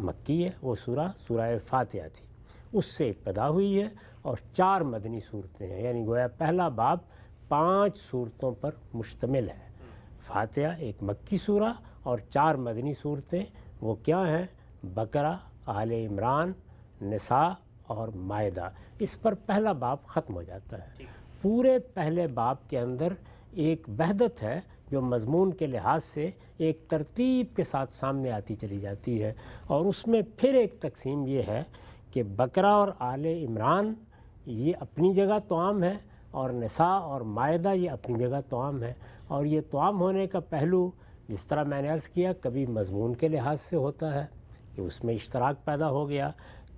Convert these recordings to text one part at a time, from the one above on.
مکی ہے، وہ سورہ فاتحہ تھی، اس سے ابتدا ہوئی ہے، اور 4 مدنی صورتیں ہیں، یعنی گویا پہلا باب 5 صورتوں پر مشتمل ہے۔ فاتحہ ایک مکی سورہ اور 4 مدنی صورتیں، وہ کیا ہیں؟ بقرہ، آل عمران، نساء اور مائدہ۔ اس پر پہلا باب ختم ہو جاتا ہے۔ پورے پہلے باب کے اندر ایک وحدت ہے جو مضمون کے لحاظ سے ایک ترتیب کے ساتھ سامنے آتی چلی جاتی ہے، اور اس میں پھر ایک تقسیم یہ ہے کہ بقرہ اور آل عمران یہ اپنی جگہ توام ہے، اور نساء اور مائدہ یہ اپنی جگہ توام ہے۔ اور یہ توام ہونے کا پہلو جس طرح میں نے عرض کیا، کبھی مضمون کے لحاظ سے ہوتا ہے کہ اس میں اشتراک پیدا ہو گیا،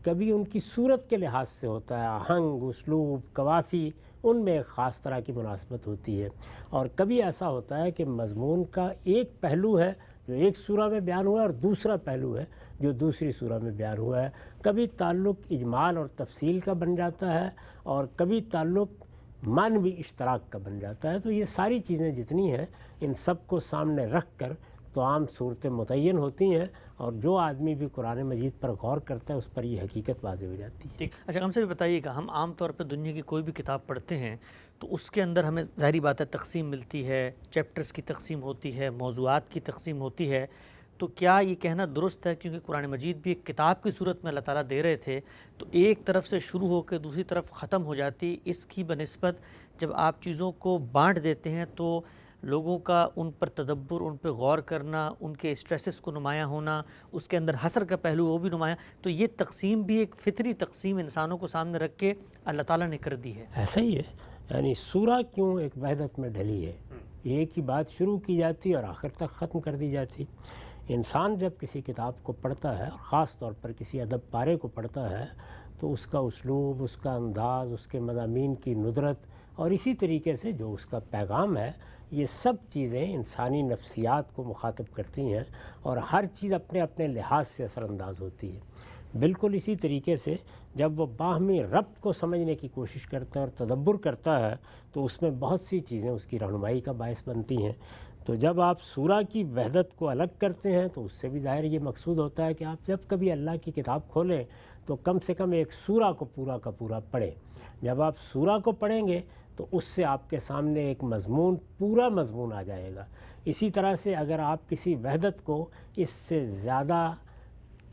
کبھی ان کی صورت کے لحاظ سے ہوتا ہے، آہنگ، اسلوب، قوافی، ان میں ایک خاص طرح کی مناسبت ہوتی ہے، اور کبھی ایسا ہوتا ہے کہ مضمون کا ایک پہلو ہے جو ایک سورہ میں بیان ہوا ہے، اور دوسرا پہلو ہے جو دوسری سورہ میں بیان ہوا ہے۔ کبھی تعلق اجمال اور تفصیل کا بن جاتا ہے، اور کبھی تعلق معنوی اشتراک کا بن جاتا ہے۔ تو یہ ساری چیزیں جتنی ہیں، ان سب کو سامنے رکھ کر تو عام صورتیں متعین ہوتی ہیں، اور جو آدمی بھی قرآن مجید پر غور کرتا ہے اس پر یہ حقیقت واضح ہو جاتی ہے۔ ٹھیک، اچھا ہم سے بھی بتائیے گا، ہم عام طور پہ دنیا کی کوئی بھی کتاب پڑھتے ہیں تو اس کے اندر ہمیں ظاہری بات ہے تقسیم ملتی ہے، چیپٹرز کی تقسیم ہوتی ہے، موضوعات کی تقسیم ہوتی ہے، تو کیا یہ کہنا درست ہے کیونکہ قرآن مجید بھی ایک کتاب کی صورت میں اللہ تعالیٰ دے رہے تھے تو ایک طرف سے شروع ہو کے دوسری طرف ختم ہو جاتی، اس کی بنسبت جب آپ چیزوں کو بانٹ دیتے ہیں تو لوگوں کا ان پر تدبر، ان پہ غور کرنا، ان کے اسٹریسز کو نمایاں ہونا، اس کے اندر حسر کا پہلو وہ بھی نمایاں، تو یہ تقسیم بھی ایک فطری تقسیم انسانوں کو سامنے رکھ کے اللہ تعالیٰ نے کر دی ہے۔ ایسا ہی ہے، یعنی سورہ کیوں ایک وحدت میں ڈھلی ہے، ایک ہی بات شروع کی جاتی اور آخر تک ختم کر دی جاتی۔ انسان جب کسی کتاب کو پڑھتا ہے، اور خاص طور پر کسی ادب پارے کو پڑھتا ہے، تو اس کا اسلوب، اس کا انداز، اس کے مضامین کی ندرت، اور اسی طریقے سے جو اس کا پیغام ہے، یہ سب چیزیں انسانی نفسیات کو مخاطب کرتی ہیں، اور ہر چیز اپنے اپنے لحاظ سے اثر انداز ہوتی ہے۔ بالکل اسی طریقے سے جب وہ باہمی ربط کو سمجھنے کی کوشش کرتا ہے اور تدبر کرتا ہے تو اس میں بہت سی چیزیں اس کی رہنمائی کا باعث بنتی ہیں۔ تو جب آپ سورہ کی وحدت کو الگ کرتے ہیں تو اس سے بھی ظاہر یہ مقصود ہوتا ہے کہ آپ جب کبھی اللہ کی کتاب کھولیں تو کم سے کم ایک سورہ کو پورا کا پورا پڑھیں۔ جب آپ سورہ کو پڑھیں گے تو اس سے آپ کے سامنے ایک مضمون، پورا مضمون آ جائے گا۔ اسی طرح سے اگر آپ کسی وحدت کو اس سے زیادہ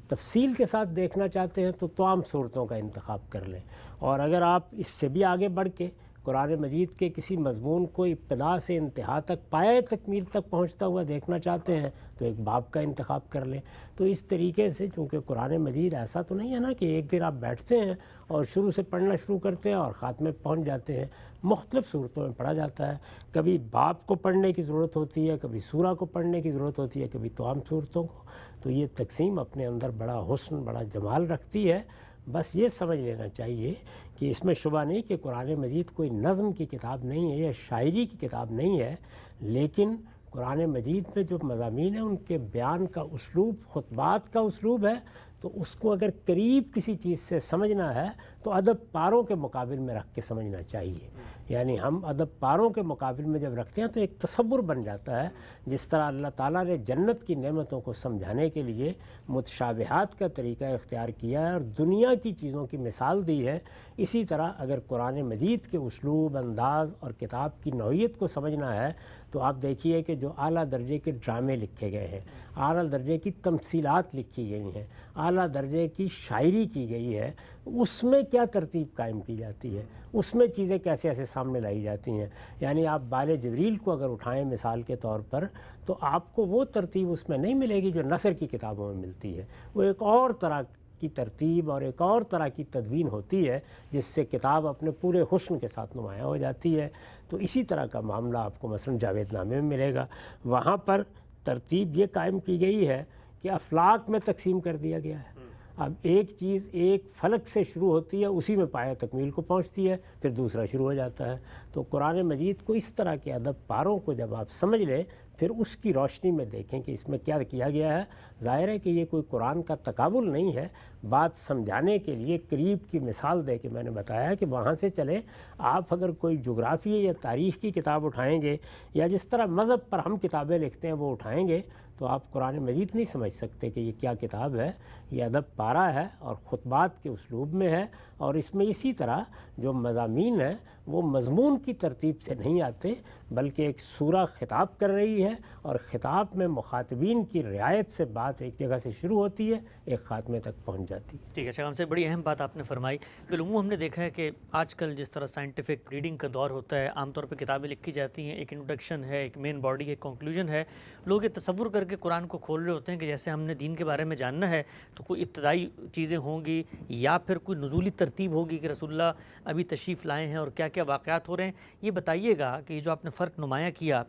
تفصیل کے ساتھ دیکھنا چاہتے ہیں تو تمام صورتوں کا انتخاب کر لیں، اور اگر آپ اس سے بھی آگے بڑھ کے قرآن مجید کے کسی مضمون کو ابتدا سے انتہا تک، پائے تکمیل تک پہنچتا ہوا دیکھنا چاہتے ہیں تو ایک باب کا انتخاب کر لیں۔ تو اس طریقے سے، چونکہ قرآن مجید ایسا تو نہیں ہے نا کہ ایک دن آپ بیٹھتے ہیں اور شروع سے پڑھنا شروع کرتے ہیں اور خاتمے پہنچ جاتے ہیں، مختلف صورتوں میں پڑھا جاتا ہے۔ کبھی باب کو پڑھنے کی ضرورت ہوتی ہے، کبھی سورہ کو پڑھنے کی ضرورت ہوتی ہے، کبھی تمام صورتوں کو۔ تو یہ تقسیم اپنے اندر بڑا حسن، بڑا جمال رکھتی ہے۔ بس یہ سمجھ لینا چاہیے کہ اس میں شبہ نہیں کہ قرآن مجید کوئی نظم کی کتاب نہیں ہے یا شاعری کی کتاب نہیں ہے، لیکن قرآن مجید میں جو مضامین ہیں ان کے بیان کا اسلوب خطبات کا اسلوب ہے، تو اس کو اگر قریب کسی چیز سے سمجھنا ہے تو ادب پاروں کے مقابل میں رکھ کے سمجھنا چاہیے۔ یعنی ہم ادب پاروں کے مقابل میں جب رکھتے ہیں تو ایک تصور بن جاتا ہے، جس طرح اللہ تعالیٰ نے جنت کی نعمتوں کو سمجھانے کے لیے متشابہات کا طریقہ اختیار کیا ہے اور دنیا کی چیزوں کی مثال دی ہے، اسی طرح اگر قرآن مجید کے اسلوب، انداز اور کتاب کی نوعیت کو سمجھنا ہے تو آپ دیکھیے کہ جو اعلیٰ درجے کے ڈرامے لکھے گئے ہیں، اعلیٰ درجے کی تمثیلات لکھی گئی ہیں، اعلیٰ درجے کی شاعری کی گئی ہے، اس میں کیا ترتیب قائم کی جاتی ہے، اس میں چیزیں کیسے ایسے سامنے لائی جاتی ہیں۔ یعنی آپ بال جبریل کو اگر اٹھائیں مثال کے طور پر تو آپ کو وہ ترتیب اس میں نہیں ملے گی جو نثر کی کتابوں میں ملتی ہے، وہ ایک اور طرح کی ترتیب اور ایک اور طرح کی تدوین ہوتی ہے جس سے کتاب اپنے پورے حسن کے ساتھ نمایاں ہو جاتی ہے۔ تو اسی طرح کا معاملہ آپ کو مثلا جاوید نامے میں ملے گا، وہاں پر ترتیب یہ قائم کی گئی ہے کہ افلاک میں تقسیم کر دیا گیا ہے۔ اب ایک چیز ایک فلک سے شروع ہوتی ہے، اسی میں پایہ تکمیل کو پہنچتی ہے، پھر دوسرا شروع ہو جاتا ہے۔ تو قرآن مجید کو اس طرح کے ادب پاروں کو جب آپ سمجھ لیں، پھر اس کی روشنی میں دیکھیں کہ اس میں کیا کیا گیا ہے۔ ظاہر ہے کہ یہ کوئی قرآن کا تقابل نہیں ہے، بات سمجھانے کے لیے قریب کی مثال دے کے میں نے بتایا کہ وہاں سے چلیں۔ آپ اگر کوئی جغرافی یا تاریخ کی کتاب اٹھائیں گے یا جس طرح مذہب پر ہم کتابیں لکھتے ہیں وہ اٹھائیں گے تو آپ قرآن مجید نہیں سمجھ سکتے کہ یہ کیا کتاب ہے۔ یہ ادب پارہ ہے اور خطبات کے اسلوب میں ہے، اور اس میں اسی طرح جو مضامین ہیں وہ مضمون کی ترتیب سے نہیں آتے، بلکہ ایک سورہ خطاب کر رہی ہے، اور خطاب میں مخاطبین کی رعایت سے بات ایک جگہ سے شروع ہوتی ہے، ایک خاتمے تک پہنچ جاتی ہے۔ ٹھیک ہے شیخ، ہم سے بڑی اہم بات آپ نے فرمائی۔ بالعموم ہم نے دیکھا ہے کہ آج کل جس طرح سائنٹیفک ریڈنگ کا دور ہوتا ہے، عام طور پہ کتابیں لکھی جاتی ہیں، ایک انٹروڈکشن ہے، ایک مین باڈی ہے، ایک کنکلوژن ہے، لوگ یہ تصور کر کے قرآن کو کھول رہے ہوتے ہیں کہ جیسے ہم نے دین کے بارے میں جاننا ہے تو کوئی ابتدائی چیزیں ہوں گی یا پھر کوئی نزولی ترتیب ہوگی کہ رسول اللہ ابھی تشریف لائے ہیں اور کیا کیا واقعات ہو رہے ہیں۔ یہ بتائیے گا کہ یہ جو آپ نے فرق نمایاں کیا،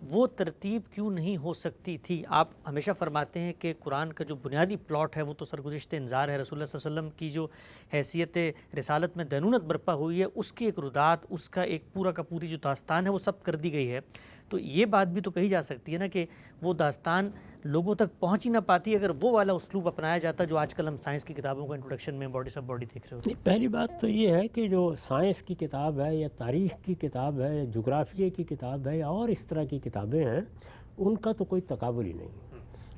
وہ ترتیب کیوں نہیں ہو سکتی تھی؟ آپ ہمیشہ فرماتے ہیں کہ قرآن کا جو بنیادی پلاٹ ہے وہ تو سرگزشت انذار ہے، رسول اللہ صلی اللہ علیہ وسلم کی جو حیثیت رسالت میں دینونت برپا ہوئی ہے اس کی ایک ردات، اس کا ایک پورا کا پوری جو داستان ہے وہ سب کر دی گئی ہے۔ تو یہ بات بھی تو کہی جا سکتی ہے نا کہ وہ داستان لوگوں تک پہنچ ہی نہ پاتی اگر وہ والا اسلوب اپنایا جاتا جو آج کل ہم سائنس کی کتابوں کا انٹروڈکشن میں باڈی سب باڈی دیکھ رہے ہوتے ہیں۔ پہلی بات تو یہ ہے کہ جو سائنس کی کتاب ہے یا تاریخ کی کتاب ہے یا جغرافیے کی کتاب ہے یا اور اس طرح کی کتابیں ہیں، ان کا تو کوئی تقابل ہی نہیں۔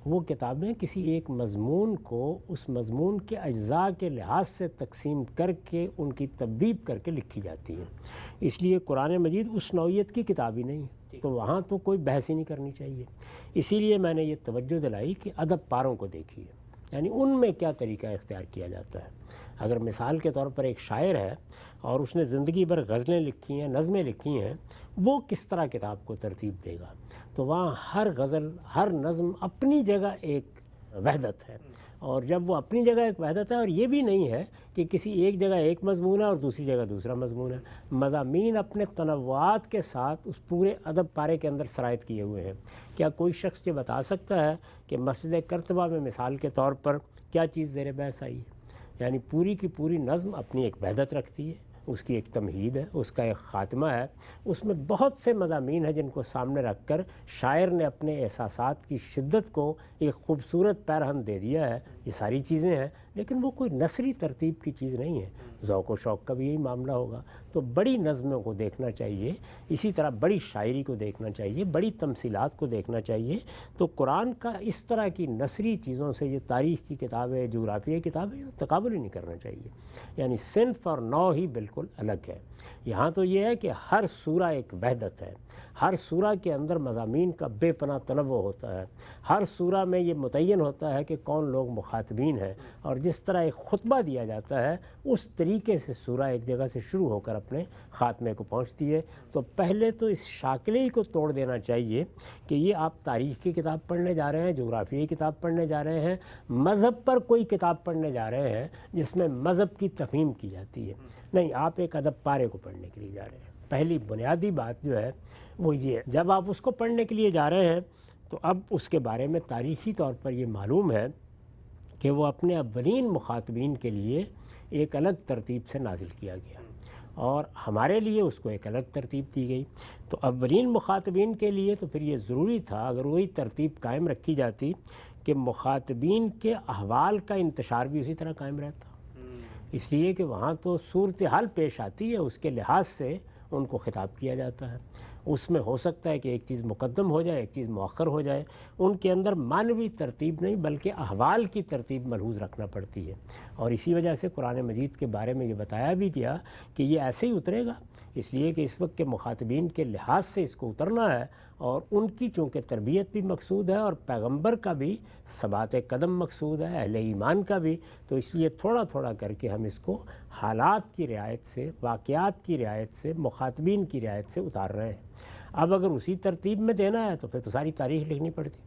وہ کتابیں کسی ایک مضمون کو اس مضمون کے اجزاء کے لحاظ سے تقسیم کر کے ان کی تبویب کر کے لکھی جاتی ہیں۔ اس لیے قرآن مجید اس نوعیت کی کتاب ہی نہیں ہے، تو وہاں تو کوئی بحث ہی نہیں کرنی چاہیے۔ اسی لیے میں نے یہ توجہ دلائی کہ ادب پاروں کو دیکھیے، یعنی ان میں کیا طریقہ اختیار کیا جاتا ہے۔ اگر مثال کے طور پر ایک شاعر ہے اور اس نے زندگی بھر غزلیں لکھی ہیں، نظمیں لکھی ہیں، وہ کس طرح کتاب کو ترتیب دے گا؟ تو وہاں ہر غزل، ہر نظم اپنی جگہ ایک وحدت ہے، اور جب وہ اپنی جگہ ایک وحدت ہے، اور یہ بھی نہیں ہے کہ کسی ایک جگہ ایک مضمون ہے اور دوسری جگہ دوسرا مضمون ہے، مضامین اپنے تنوعات کے ساتھ اس پورے ادب پارے کے اندر سرایت کیے ہوئے ہیں۔ کیا کوئی شخص یہ بتا سکتا ہے کہ مسجد کرتبہ میں مثال کے طور پر کیا چیز زیر بحث آئی ہے؟ یعنی پوری کی پوری نظم اپنی ایک وحدت رکھتی ہے، اس کی ایک تمہید ہے، اس کا ایک خاتمہ ہے، اس میں بہت سے مضامین ہیں جن کو سامنے رکھ کر شاعر نے اپنے احساسات کی شدت کو ایک خوبصورت پیرہن دے دیا ہے۔ یہ ساری چیزیں ہیں، لیکن وہ کوئی نثری ترتیب کی چیز نہیں ہے۔ ذوق و شوق کا بھی یہی معاملہ ہوگا۔ تو بڑی نظموں کو دیکھنا چاہیے، اسی طرح بڑی شاعری کو دیکھنا چاہیے، بڑی تمثیلات کو دیکھنا چاہیے۔ تو قرآن کا اس طرح کی نثری چیزوں سے، یہ تاریخ کی کتابیں، جغرافیہ کی کتابیں، تقابل ہی نہیں کرنا چاہیے۔ یعنی صنف اور نوع ہی بالکل الگ ہے۔ یہاں تو یہ ہے کہ ہر سورہ ایک وحدت ہے، ہر سورہ کے اندر مضامین کا بے پناہ تنوع ہوتا ہے، ہر سورہ میں یہ متعین ہوتا ہے کہ کون لوگ مخاطبین ہیں، اور جس طرح ایک خطبہ دیا جاتا ہے اس طریقے سے سورہ ایک جگہ سے شروع ہو کر اپنے خاتمے کو پہنچتی ہے۔ تو پہلے تو اس شاکلے ہی کو توڑ دینا چاہیے کہ یہ آپ تاریخ کی کتاب پڑھنے جا رہے ہیں، جغرافیہ کی کتاب پڑھنے جا رہے ہیں، مذہب پر کوئی کتاب پڑھنے جا رہے ہیں جس میں مذہب کی تفہیم کی جاتی ہے۔ نہیں، آپ ایک ادب پارے کو پڑھنے کے لیے جا رہے ہیں۔ پہلی بنیادی بات جو ہے وہ یہ ہے، جب آپ اس کو پڑھنے کے لیے جا رہے ہیں تو اب اس کے بارے میں تاریخی طور پر یہ معلوم ہے کہ وہ اپنے اولین مخاطبین کے لیے ایک الگ ترتیب سے نازل کیا گیا، اور ہمارے لیے اس کو ایک الگ ترتیب دی گئی۔ تو اولین مخاطبین کے لیے تو پھر یہ ضروری تھا، اگر وہی ترتیب قائم رکھی جاتی، کہ مخاطبین کے احوال کا انتشار بھی اسی طرح قائم رہتا، اس لیے کہ وہاں تو صورتحال پیش آتی ہے، اس کے لحاظ سے ان کو خطاب کیا جاتا ہے۔ اس میں ہو سکتا ہے کہ ایک چیز مقدم ہو جائے، ایک چیز مؤخر ہو جائے، ان کے اندر معنوی ترتیب نہیں بلکہ احوال کی ترتیب ملحوظ رکھنا پڑتی ہے۔ اور اسی وجہ سے قرآن مجید کے بارے میں یہ بتایا بھی گیا کہ یہ ایسے ہی اترے گا، اس لیے کہ اس وقت کے مخاطبین کے لحاظ سے اس کو اترنا ہے، اور ان کی چونکہ تربیت بھی مقصود ہے اور پیغمبر کا بھی ثبات قدم مقصود ہے، اہل ایمان کا بھی، تو اس لیے تھوڑا تھوڑا کر کے ہم اس کو حالات کی رعایت سے، واقعات کی رعایت سے، مخاطبین کی رعایت سے اتار رہے ہیں۔ اب اگر اسی ترتیب میں دینا ہے تو پھر تو ساری تاریخ لکھنی پڑتی،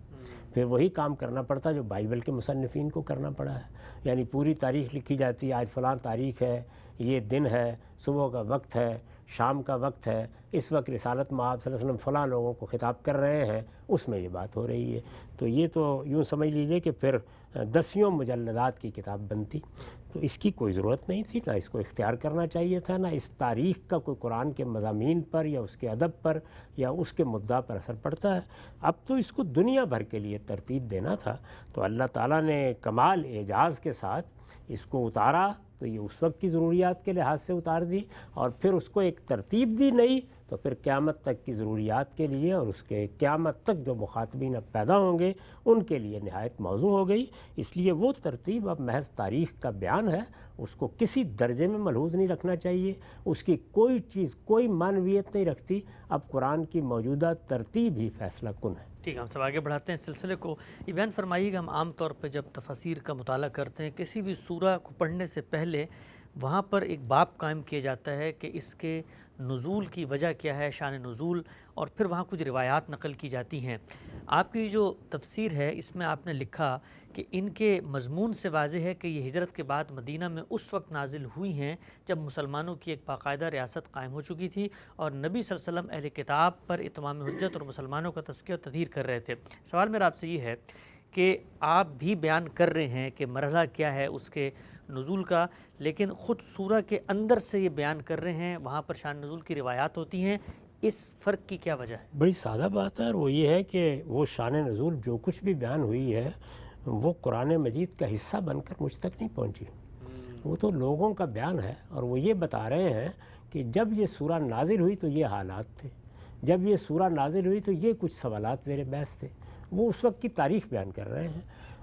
پھر وہی کام کرنا پڑتا جو بائبل کے مصنفین کو کرنا پڑا ہے، یعنی پوری تاریخ لکھی جاتی ہے، آج فلاں تاریخ ہے، یہ دن ہے، صبح کا وقت ہے، شام کا وقت ہے، اس وقت رسالت مآب صلی اللہ علیہ وسلم فلاں لوگوں کو خطاب کر رہے ہیں، اس میں یہ بات ہو رہی ہے۔ تو یہ تو یوں سمجھ لیجئے کہ پھر 10 مجلدات کی کتاب بنتی، تو اس کی کوئی ضرورت نہیں تھی، نہ اس کو اختیار کرنا چاہیے تھا، نہ اس تاریخ کا کوئی قرآن کے مضامین پر یا اس کے ادب پر یا اس کے مدعا پر اثر پڑتا ہے۔ اب تو اس کو دنیا بھر کے لیے ترتیب دینا تھا، تو اللہ تعالیٰ نے کمال اعجاز کے ساتھ اس کو اتارا، تو یہ اس وقت کی ضروریات کے لحاظ سے اتار دی، اور پھر اس کو ایک ترتیب دی نئی تو پھر قیامت تک کی ضروریات کے لیے اور اس کے قیامت تک جو مخاطبین اب پیدا ہوں گے ان کے لیے نہایت موزوں ہو گئی۔ اس لیے وہ ترتیب اب محض تاریخ کا بیان ہے، اس کو کسی درجے میں ملحوظ نہیں رکھنا چاہیے، اس کی کوئی چیز کوئی معنویت نہیں رکھتی۔ اب قرآن کی موجودہ ترتیب ہی فیصلہ کن ہے۔ ٹھیک ہے، ہم سب آگے بڑھاتے ہیں سلسلے کو۔ یہ بیان فرمائیے کہ ہم عام طور پہ جب تفاسیر کا مطالعہ کرتے ہیں کسی بھی سورہ کو پڑھنے سے پہلے وہاں پر ایک باب قائم کیا جاتا ہے کہ اس کے نزول کی وجہ کیا ہے، شان نزول، اور پھر وہاں کچھ روایات نقل کی جاتی ہیں۔ آپ کی جو تفسیر ہے اس میں آپ نے لکھا کہ ان کے مضمون سے واضح ہے کہ یہ ہجرت کے بعد مدینہ میں اس وقت نازل ہوئی ہیں جب مسلمانوں کی ایک باقاعدہ ریاست قائم ہو چکی تھی اور نبی صلی اللہ علیہ وسلم اہل کتاب پر اتمام حجت اور مسلمانوں کا تذکیہ و تطہیر کر رہے تھے۔ سوال میرا آپ سے یہ ہے کہ آپ بھی بیان کر رہے ہیں کہ مرحلہ کیا ہے اس کے نزول کا، لیکن خود سورہ کے اندر سے یہ بیان کر رہے ہیں، وہاں پر شان نزول کی روایات ہوتی ہیں، اس فرق کی کیا وجہ ہے؟ بڑی سادہ بات ہے، اور وہ یہ ہے کہ وہ شان نزول جو کچھ بھی بیان ہوئی ہے وہ قرآن مجید کا حصہ بن کر مجھ تک نہیں پہنچی، وہ تو لوگوں کا بیان ہے، اور وہ یہ بتا رہے ہیں کہ جب یہ سورہ نازل ہوئی تو یہ حالات تھے، جب یہ سورہ نازل ہوئی تو یہ کچھ سوالات زیر بحث تھے، وہ اس وقت کی تاریخ بیان کر رہے ہیں۔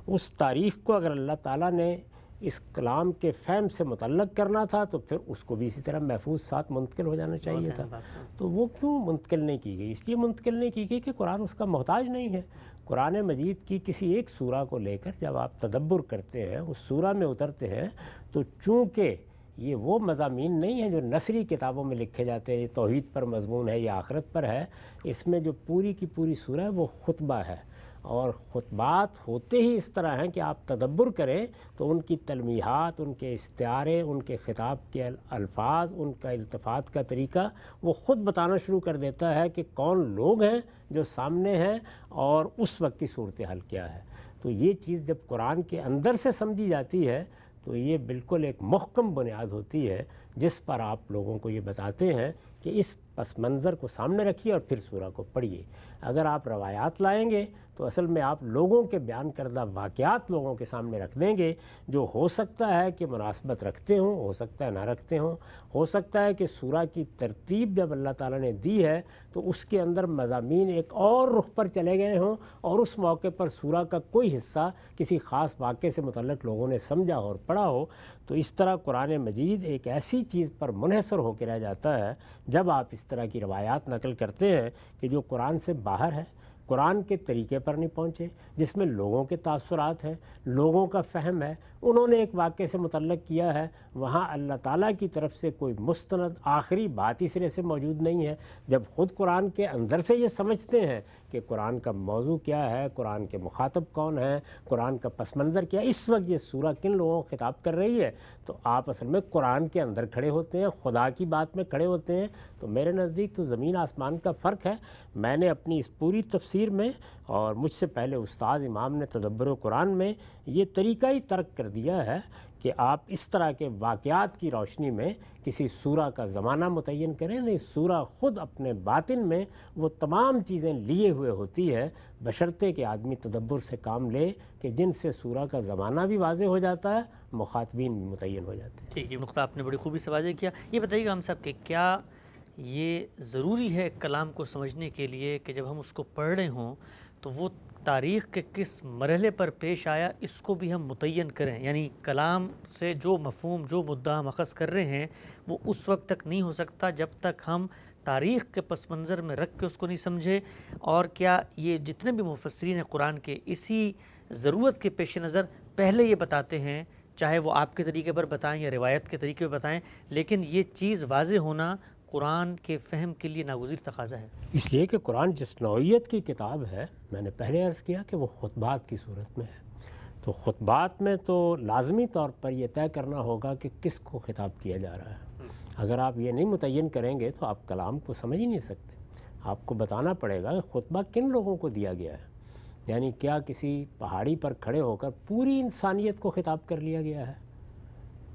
اس تاریخ کو اگر اللہ تعالیٰ نے اس کلام کے فہم سے متعلق کرنا تھا تو پھر اس کو بھی اسی طرح محفوظ ساتھ منتقل ہو جانا چاہیے تھا، تو وہ کیوں منتقل نہیں کی گئی؟ اس لیے منتقل نہیں کی گئی کہ قرآن اس کا محتاج نہیں ہے۔ قرآن مجید کی کسی ایک سورہ کو لے کر جب آپ تدبر کرتے ہیں، اس سورہ میں اترتے ہیں، تو چونکہ یہ وہ مضامین نہیں ہیں جو نثری کتابوں میں لکھے جاتے ہیں، یہ توحید پر مضمون ہے یا آخرت پر ہے، اس میں جو پوری کی پوری سورہ ہے وہ خطبہ ہے، اور خطبات ہوتے ہی اس طرح ہیں کہ آپ تدبر کریں تو ان کی تلمیحات، ان کے استعارے، ان کے خطاب کے الفاظ، ان کا التفات کا طریقہ وہ خود بتانا شروع کر دیتا ہے کہ کون لوگ ہیں جو سامنے ہیں اور اس وقت کی صورتحال کیا ہے۔ تو یہ چیز جب قرآن کے اندر سے سمجھی جاتی ہے تو یہ بالکل ایک محکم بنیاد ہوتی ہے جس پر آپ لوگوں کو یہ بتاتے ہیں کہ اس پس منظر کو سامنے رکھیے اور پھر سورہ کو پڑھیے۔ اگر آپ روایات لائیں گے تو اصل میں آپ لوگوں کے بیان کردہ واقعات لوگوں کے سامنے رکھ دیں گے جو ہو سکتا ہے کہ مناسبت رکھتے ہوں، ہو سکتا ہے نہ رکھتے ہوں، ہو سکتا ہے کہ سورہ کی ترتیب جب اللہ تعالیٰ نے دی ہے تو اس کے اندر مضامین ایک اور رخ پر چلے گئے ہوں اور اس موقع پر سورہ کا کوئی حصہ کسی خاص واقعے سے متعلق لوگوں نے سمجھا اور پڑھا ہو۔ تو اس طرح قرآن مجید ایک ایسی چیز پر منحصر ہو کے رہ جاتا ہے جب آپ اس طرح کی روایات نقل کرتے ہیں کہ جو قرآن سے باہر ہے، قرآن کے طریقے پر نہیں پہنچے، جس میں لوگوں کے تاثرات ہیں، لوگوں کا فہم ہے، انہوں نے ایک واقعے سے متعلق کیا ہے، وہاں اللہ تعالیٰ کی طرف سے کوئی مستند آخری بات ہی سرے سے موجود نہیں ہے۔ جب خود قرآن کے اندر سے یہ سمجھتے ہیں کہ قرآن کا موضوع کیا ہے، قرآن کے مخاطب کون ہیں، قرآن کا پس منظر کیا ہے، اس وقت یہ سورہ کن لوگوں کو خطاب کر رہی ہے، تو آپ اصل میں قرآن کے اندر کھڑے ہوتے ہیں، خدا کی بات میں کھڑے ہوتے ہیں۔ تو میرے نزدیک تو زمین آسمان کا فرق ہے۔ میں نے اپنی اس پوری تفسیر میں اور مجھ سے پہلے استاذ امام نے تدبر قرآن میں یہ طریقہ ہی ترک کر دیا ہے کہ آپ اس طرح کے واقعات کی روشنی میں کسی سورہ کا زمانہ متعین کریں، نہیں، سورہ خود اپنے باطن میں وہ تمام چیزیں لیے ہوئے ہوتی ہے، بشرطے کہ آدمی تدبر سے کام لے کہ جن سے سورہ کا زمانہ بھی واضح ہو جاتا ہے، مخاطبین بھی متعین ہو جاتے ہیں۔ ٹھیک ہے، نقطہ آپ نے بڑی خوبی سے واضح کیا۔ یہ بتائیے گا ہم صاحب کہ کیا یہ ضروری ہے کلام کو سمجھنے کے لیے کہ جب ہم اس کو پڑھ رہے ہوں تو وہ تاریخ کے کس مرحلے پر پیش آیا اس کو بھی ہم متعین کریں، یعنی کلام سے جو مفہوم، جو مدعا ہم اخذ کر رہے ہیں وہ اس وقت تک نہیں ہو سکتا جب تک ہم تاریخ کے پس منظر میں رکھ کے اس کو نہیں سمجھے؟ اور کیا یہ جتنے بھی مفسرین ہیں قرآن کے اسی ضرورت کے پیش نظر پہلے یہ بتاتے ہیں، چاہے وہ آپ کے طریقے پر بتائیں یا روایت کے طریقے پر بتائیں، لیکن یہ چیز واضح ہونا قرآن کے فہم کے لیے ناگزیر تقاضا ہے؟ اس لیے کہ قرآن جس نوعیت کی کتاب ہے، میں نے پہلے عرض کیا کہ وہ خطبات کی صورت میں ہے، تو خطبات میں تو لازمی طور پر یہ طے کرنا ہوگا کہ کس کو خطاب کیا جا رہا ہے۔ اگر آپ یہ نہیں متعین کریں گے تو آپ کلام کو سمجھ ہی نہیں سکتے۔ آپ کو بتانا پڑے گا کہ خطبہ کن لوگوں کو دیا گیا ہے، یعنی کیا کسی پہاڑی پر کھڑے ہو کر پوری انسانیت کو خطاب کر لیا گیا ہے؟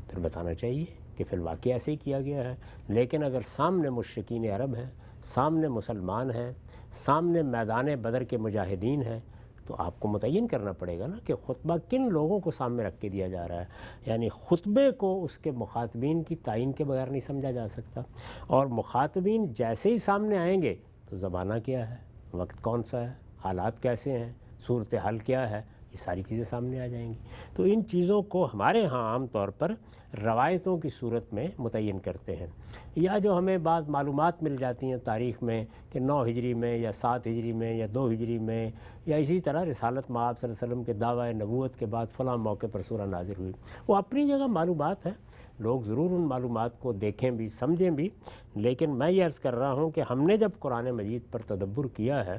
پھر بتانا چاہیے کہ فی الواقع ایسے ہی کیا گیا ہے۔ لیکن اگر سامنے مشرکین عرب ہیں، سامنے مسلمان ہیں، سامنے میدان بدر کے مجاہدین ہیں، تو آپ کو متعین کرنا پڑے گا نا کہ خطبہ کن لوگوں کو سامنے رکھ کے دیا جا رہا ہے. یعنی خطبے کو اس کے مخاطبین کی تعین کے بغیر نہیں سمجھا جا سکتا. اور مخاطبین جیسے ہی سامنے آئیں گے تو زمانہ کیا ہے, وقت کون سا ہے, حالات کیسے ہیں, صورتحال کیا ہے, یہ ساری چیزیں سامنے آ جائیں گی. تو ان چیزوں کو ہمارے ہاں عام طور پر روایتوں کی صورت میں متعین کرتے ہیں, یا جو ہمیں بعض معلومات مل جاتی ہیں تاریخ میں کہ 9 ہجری میں یا 7 ہجری میں یا 2 ہجری میں, یا اسی طرح رسالت مآب صلی اللہ علیہ وسلم کے دعویٰ نبوت کے بعد فلاں موقع پر سورہ نازل ہوئی, وہ اپنی جگہ معلومات ہیں, لوگ ضرور ان معلومات کو دیکھیں بھی سمجھیں بھی. لیکن میں یہ عرض کر رہا ہوں کہ ہم نے جب قرآن مجید پر تدبر کیا ہے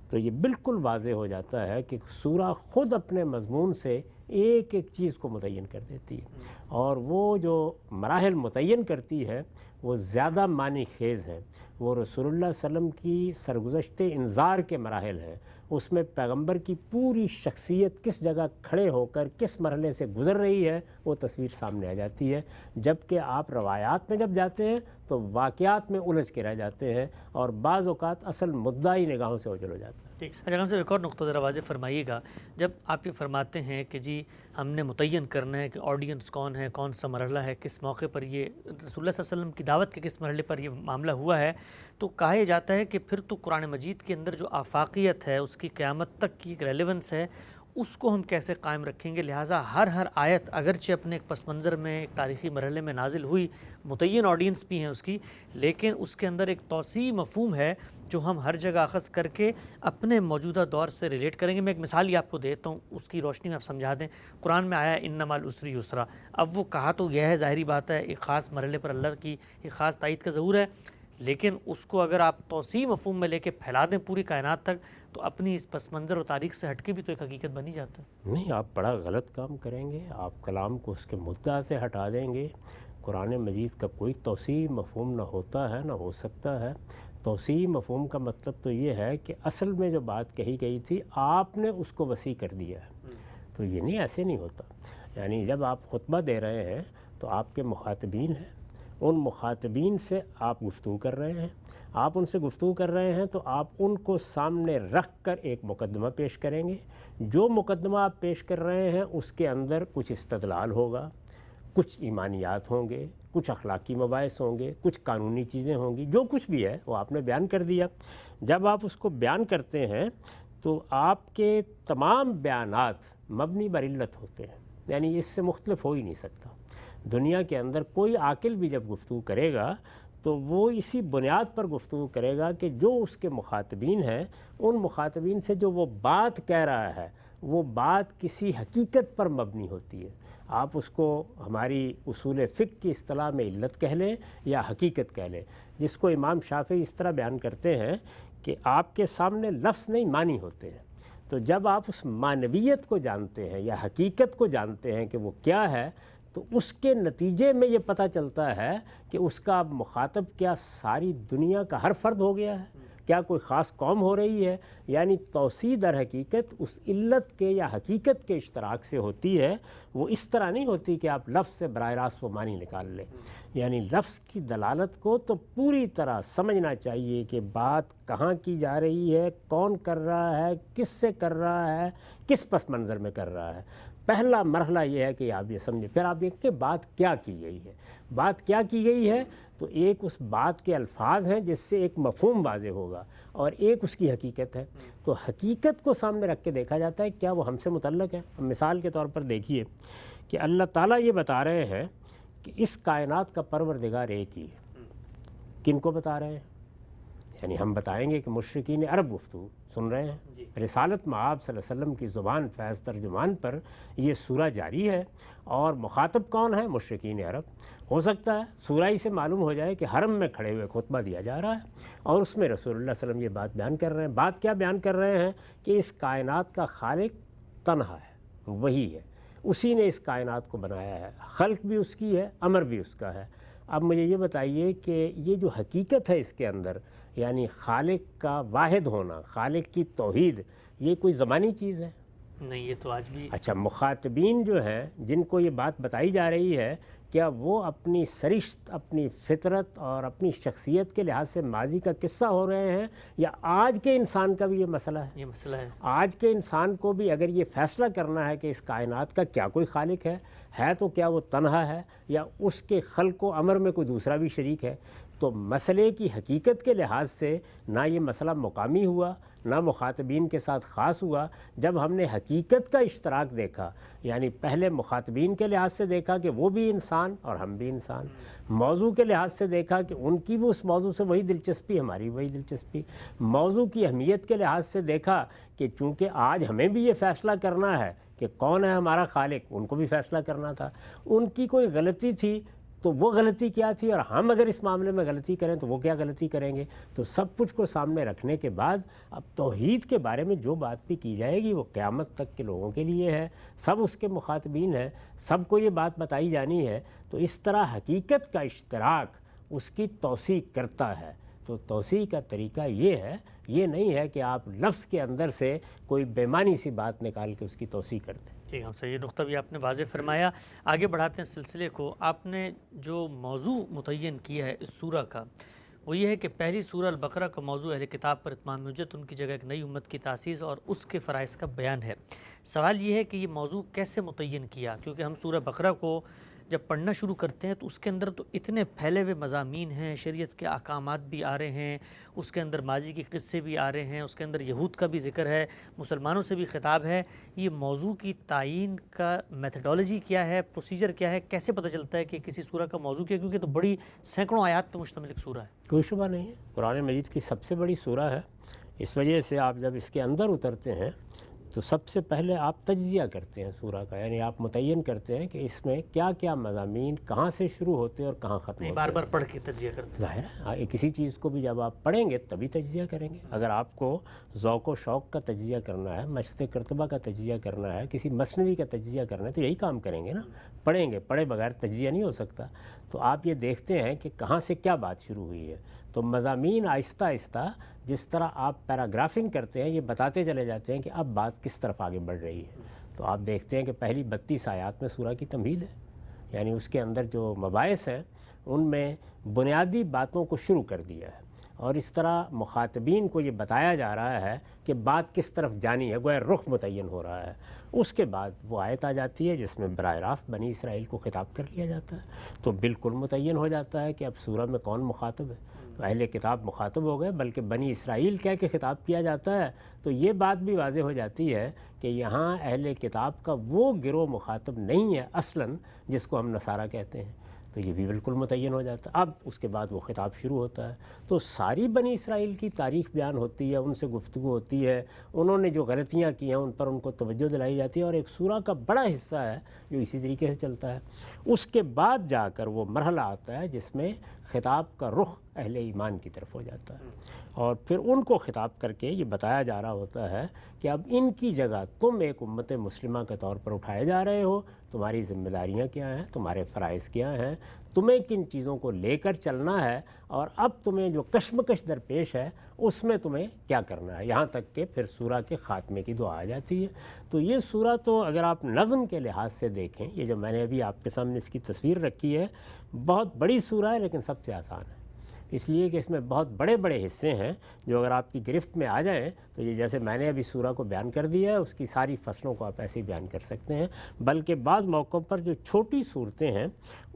تو یہ بالکل واضح ہو جاتا ہے کہ سورہ خود اپنے مضمون سے ایک ایک چیز کو متعین کر دیتی ہے, اور وہ جو مراحل متعین کرتی ہے وہ زیادہ معنی خیز ہیں. وہ رسول اللہ صلی اللہ علیہ وسلم کی سرگزشت انذار کے مراحل ہیں. اس میں پیغمبر کی پوری شخصیت کس جگہ کھڑے ہو کر کس مرحلے سے گزر رہی ہے وہ تصویر سامنے آ جاتی ہے. جبکہ آپ روایات میں جب جاتے ہیں تو واقعات میں الجھ کے رہ جاتے ہیں, اور بعض اوقات اصل مدعا ہی نگاہوں سے اوجھل ہو جاتا ہے. ٹھیک. اچھا, ہم سے ایک اور نقطہ ذرا واضح فرمائیے گا. جب آپ یہ فرماتے ہیں کہ جی ہم نے متعین کرنا ہے کہ آڈینس کون ہے, کون سا مرحلہ ہے, کس موقع پر یہ رسول اللہ صلی اللہ علیہ وسلم کی دعوت کے کس مرحلے پر یہ معاملہ ہوا ہے, تو کہا یہ جاتا ہے کہ پھر تو قرآن مجید کے اندر جو آفاقیت ہے, اس کی قیامت تک کی ایک ریلیونس ہے, اس کو ہم کیسے قائم رکھیں گے. لہٰذا ہر آیت اگرچہ اپنے ایک پس منظر میں ایک تاریخی مرحلے میں نازل ہوئی, متعین آڈینس بھی ہیں اس کی, لیکن اس کے اندر ایک توسیع مفہوم ہے جو ہم ہر جگہ اخذ کر کے اپنے موجودہ دور سے ریلیٹ کریں گے. میں ایک مثال ہی آپ کو دیتا ہوں, اس کی روشنی میں آپ سمجھا دیں. قرآن میں آیا ان مع العسر یسرا. اب وہ کہا تو یہ ہے, ظاہری بات ہے, ایک خاص مرحلے پر اللہ کی ایک خاص تائید کا ظہور ہے, لیکن اس کو اگر آپ توسیع مفہوم میں لے کے پھیلا دیں پوری کائنات تک تو اپنی اس پس منظر و تاریخ سے ہٹ کے بھی تو ایک حقیقت بنی جاتا ہے. نہیں, آپ بڑا غلط کام کریں گے. آپ کلام کو اس کے مدعا سے ہٹا دیں گے. قرآن مجید کا کوئی توسیع مفہوم نہ ہوتا ہے نہ ہو سکتا ہے. توسیع مفہوم کا مطلب تو یہ ہے کہ اصل میں جو بات کہی گئی تھی آپ نے اس کو وسیع کر دیا ہے. تو یہ نہیں, ایسے نہیں ہوتا. یعنی جب آپ خطبہ دے رہے ہیں تو آپ کے مخاطبین ہیں, ان مخاطبین سے آپ گفتگو کر رہے ہیں. آپ ان سے گفتگو کر رہے ہیں تو آپ ان کو سامنے رکھ کر ایک مقدمہ پیش کریں گے. جو مقدمہ آپ پیش کر رہے ہیں اس کے اندر کچھ استدلال ہوگا, کچھ ایمانیات ہوں گے, کچھ اخلاقی مباحث ہوں گے, کچھ قانونی چیزیں ہوں گی, جو کچھ بھی ہے وہ آپ نے بیان کر دیا. جب آپ اس کو بیان کرتے ہیں تو آپ کے تمام بیانات مبنی بر علت ہوتے ہیں. یعنی اس سے مختلف ہو ہی نہیں سکتا. دنیا کے اندر کوئی عاقل بھی جب گفتگو کرے گا تو وہ اسی بنیاد پر گفتگو کرے گا کہ جو اس کے مخاطبین ہیں, ان مخاطبین سے جو وہ بات کہہ رہا ہے وہ بات کسی حقیقت پر مبنی ہوتی ہے. آپ اس کو ہماری اصول فقہ کی اصطلاح میں علت کہہ لیں یا حقیقت کہہ لیں, جس کو امام شافعی اس طرح بیان کرتے ہیں کہ آپ کے سامنے لفظ نہیں معنی ہوتے ہیں. تو جب آپ اس معنویت کو جانتے ہیں یا حقیقت کو جانتے ہیں کہ وہ کیا ہے, تو اس کے نتیجے میں یہ پتہ چلتا ہے کہ اس کا اب مخاطب کیا ساری دنیا کا ہر فرد ہو گیا ہے, کیا کوئی خاص قوم ہو رہی ہے. یعنی توسیع در حقیقت اس علت کے یا حقیقت کے اشتراک سے ہوتی ہے. وہ اس طرح نہیں ہوتی کہ آپ لفظ سے براہ راست وہ معنی نکال لیں. یعنی لفظ کی دلالت کو تو پوری طرح سمجھنا چاہیے کہ بات کہاں کی جا رہی ہے, کون کر رہا ہے, کس سے کر رہا ہے, کس پس منظر میں کر رہا ہے. پہلا مرحلہ یہ ہے کہ آپ یہ سمجھیں. پھر آپ یہ کہ بات کیا کی گئی ہے. بات کیا کی گئی ہے تو ایک اس بات کے الفاظ ہیں جس سے ایک مفہوم واضح ہوگا, اور ایک اس کی حقیقت ہے. تو حقیقت کو سامنے رکھ کے دیکھا جاتا ہے کیا وہ ہم سے متعلق ہے. مثال کے طور پر دیکھیے کہ اللہ تعالیٰ یہ بتا رہے ہیں کہ اس کائنات کا پروردگار ایک ہی ہے. کن کو بتا رہے ہیں؟ یعنی ہم بتائیں گے کہ مشرکین عرب گفتگو سن رہے ہیں. رسالت مآب صلی اللہ علیہ وسلم کی زبان فیض ترجمان پر یہ سورہ جاری ہے, اور مخاطب کون ہے؟ مشرکین عرب. ہو سکتا ہے سورہ ہی سے معلوم ہو جائے کہ حرم میں کھڑے ہوئے خطبہ دیا جا رہا ہے اور اس میں رسول اللہ صلی اللہ علیہ وسلم یہ بات بیان کر رہے ہیں. بات کیا بیان کر رہے ہیں کہ اس کائنات کا خالق تنہا ہے, وہی ہے, اسی نے اس کائنات کو بنایا ہے, خلق بھی اس کی ہے, امر بھی اس کا ہے. اب مجھے یہ بتائیے کہ یہ جو حقیقت ہے اس کے اندر, یعنی خالق کا واحد ہونا, خالق کی توحید, یہ کوئی زمانی چیز ہے؟ نہیں یہ تو آج بھی اچھا، مخاطبین جو ہیں جن کو یہ بات بتائی جا رہی ہے، کیا وہ اپنی سرشت، اپنی فطرت اور اپنی شخصیت کے لحاظ سے ماضی کا قصہ ہو رہے ہیں، یا آج کے انسان کا بھی یہ مسئلہ ہے؟ یہ مسئلہ ہے۔ آج کے انسان کو بھی اگر یہ فیصلہ کرنا ہے کہ اس کائنات کا کیا کوئی خالق ہے تو کیا وہ تنہا ہے، یا اس کے خلق و امر میں کوئی دوسرا بھی شریک ہے؟ تو مسئلے کی حقیقت کے لحاظ سے نہ یہ مسئلہ مقامی ہوا، نہ مخاطبین کے ساتھ خاص ہوا۔ جب ہم نے حقیقت کا اشتراک دیکھا، یعنی پہلے مخاطبین کے لحاظ سے دیکھا کہ وہ بھی انسان اور ہم بھی انسان، موضوع کے لحاظ سے دیکھا کہ ان کی بھی اس موضوع سے وہی دلچسپی، ہماری وہی دلچسپی، موضوع کی اہمیت کے لحاظ سے دیکھا کہ چونکہ آج ہمیں بھی یہ فیصلہ کرنا ہے کہ کون ہے ہمارا خالق، ان کو بھی فیصلہ کرنا تھا، ان کی کوئی غلطی تھی تو وہ غلطی کیا تھی، اور ہم اگر اس معاملے میں غلطی کریں تو وہ کیا غلطی کریں گے۔ تو سب کچھ کو سامنے رکھنے کے بعد اب توحید کے بارے میں جو بات بھی کی جائے گی وہ قیامت تک کے لوگوں کے لیے ہے، سب اس کے مخاطبین ہیں، سب کو یہ بات بتائی جانی ہے۔ تو اس طرح حقیقت کا اشتراک اس کی توثیق کرتا ہے۔ تو توسیع کا طریقہ یہ ہے، یہ نہیں ہے کہ آپ لفظ کے اندر سے کوئی بےمانی سی بات نکال کے اس کی توسیع کر دیں۔ ٹھیک ہے، صحیح نقطہ بھی آپ نے واضح فرمایا۔ آگے بڑھاتے ہیں سلسلے کو۔ آپ نے جو موضوع متعین کیا ہے اس سورہ کا وہ یہ ہے کہ پہلی سورہ البقرہ کا موضوع اہل کتاب پر اتمام حجت، ان کی جگہ ایک نئی امت کی تاسیس اور اس کے فرائض کا بیان ہے۔ سوال یہ ہے کہ یہ موضوع کیسے متعین کیا، کیونکہ ہم سورہ بقرہ کو جب پڑھنا شروع کرتے ہیں تو اس کے اندر تو اتنے پھیلے ہوئے مضامین ہیں، شریعت کے احکامات بھی آ رہے ہیں، اس کے اندر ماضی کے قصے بھی آ رہے ہیں، اس کے اندر یہود کا بھی ذکر ہے، مسلمانوں سے بھی خطاب ہے۔ یہ موضوع کی تعیین کا میتھڈالوجی کیا ہے، پروسیجر کیا ہے، کیسے پتہ چلتا ہے کہ کسی سورہ کا موضوع کیا ہے؟ کیونکہ تو بڑی سینکڑوں آیات پر مشتمل ایک سورہ ہے۔ کوئی شبہ نہیں ہے، قرآن مجید کی سب سے بڑی سورہ ہے۔ اس وجہ سے آپ جب اس کے اندر اترتے ہیں تو سب سے پہلے آپ تجزیہ کرتے ہیں سورہ کا، یعنی آپ متعین کرتے ہیں کہ اس میں کیا کیا مضامین کہاں سے شروع ہوتے ہیں اور کہاں ختم ہوتے ہیں۔ بار بار پڑھ کے تجزیہ کرتے ہیں۔ ظاہر ہے کسی چیز کو بھی جب آپ پڑھیں گے تبھی تجزیہ کریں گے۔ اگر آپ کو ذوق و شوق کا تجزیہ کرنا ہے، مشق کرتبہ کا تجزیہ کرنا ہے، کسی مثنوی کا تجزیہ کرنا ہے تو یہی کام کریں گے نا، پڑھیں گے، پڑھے بغیر تجزیہ نہیں ہو سکتا۔ تو آپ یہ دیکھتے ہیں کہ کہاں سے کیا بات شروع ہوئی ہے۔ تو مضامین آہستہ آہستہ جس طرح آپ پیراگرافنگ کرتے ہیں یہ بتاتے چلے جاتے ہیں کہ اب بات کس طرف آگے بڑھ رہی ہے۔ تو آپ دیکھتے ہیں کہ پہلی 32 آیات میں سورہ کی تمہید ہے، یعنی اس کے اندر جو مباحث ہیں ان میں بنیادی باتوں کو شروع کر دیا ہے، اور اس طرح مخاطبین کو یہ بتایا جا رہا ہے کہ بات کس طرف جانی ہے، گویا رخ متعین ہو رہا ہے۔ اس کے بعد وہ آیت آ جاتی ہے جس میں براہ راست بنی اسرائیل کو خطاب کر لیا جاتا ہے، تو بالکل متعین ہو جاتا ہے کہ اب سورہ میں کون مخاطب ہے۔ تو اہل کتاب مخاطب ہو گئے، بلکہ بنی اسرائیل کہہ کے خطاب کیا جاتا ہے، تو یہ بات بھی واضح ہو جاتی ہے کہ یہاں اہل کتاب کا وہ گروہ مخاطب نہیں ہے اصلاً جس کو ہم نصارہ کہتے ہیں، تو یہ بھی بالکل متعین ہو جاتا ہے۔ اب اس کے بعد وہ خطاب شروع ہوتا ہے، تو ساری بنی اسرائیل کی تاریخ بیان ہوتی ہے، ان سے گفتگو ہوتی ہے، انہوں نے جو غلطیاں کی ہیں ان پر ان کو توجہ دلائی جاتی ہے، اور ایک سورہ کا بڑا حصہ ہے جو اسی طریقے سے چلتا ہے۔ اس کے بعد جا کر وہ مرحلہ آتا ہے جس میں خطاب کا رخ اہل ایمان کی طرف ہو جاتا ہے، اور پھر ان کو خطاب کر کے یہ بتایا جا رہا ہوتا ہے کہ اب ان کی جگہ تم ایک امت مسلمہ کے طور پر اٹھائے جا رہے ہو، تمہاری ذمہ داریاں کیا ہیں، تمہارے فرائض کیا ہیں، تمہیں کن چیزوں کو لے کر چلنا ہے، اور اب تمہیں جو کشمکش درپیش ہے اس میں تمہیں کیا کرنا ہے، یہاں تک کہ پھر سورہ کے خاتمے کی دعا آ جاتی ہے۔ تو یہ سورہ تو اگر آپ نظم کے لحاظ سے دیکھیں، یہ جو میں نے ابھی آپ کے سامنے اس کی تصویر رکھی ہے، بہت بڑی سورہ ہے لیکن سب سے آسان ہے، اس لیے کہ اس میں بہت بڑے بڑے حصے ہیں جو اگر آپ کی گرفت میں آ جائیں تو یہ جیسے میں نے ابھی سورہ کو بیان کر دیا ہے اس کی ساری فصلوں کو آپ ایسے ہی بیان کر سکتے ہیں، بلکہ بعض موقعوں پر جو چھوٹی صورتیں ہیں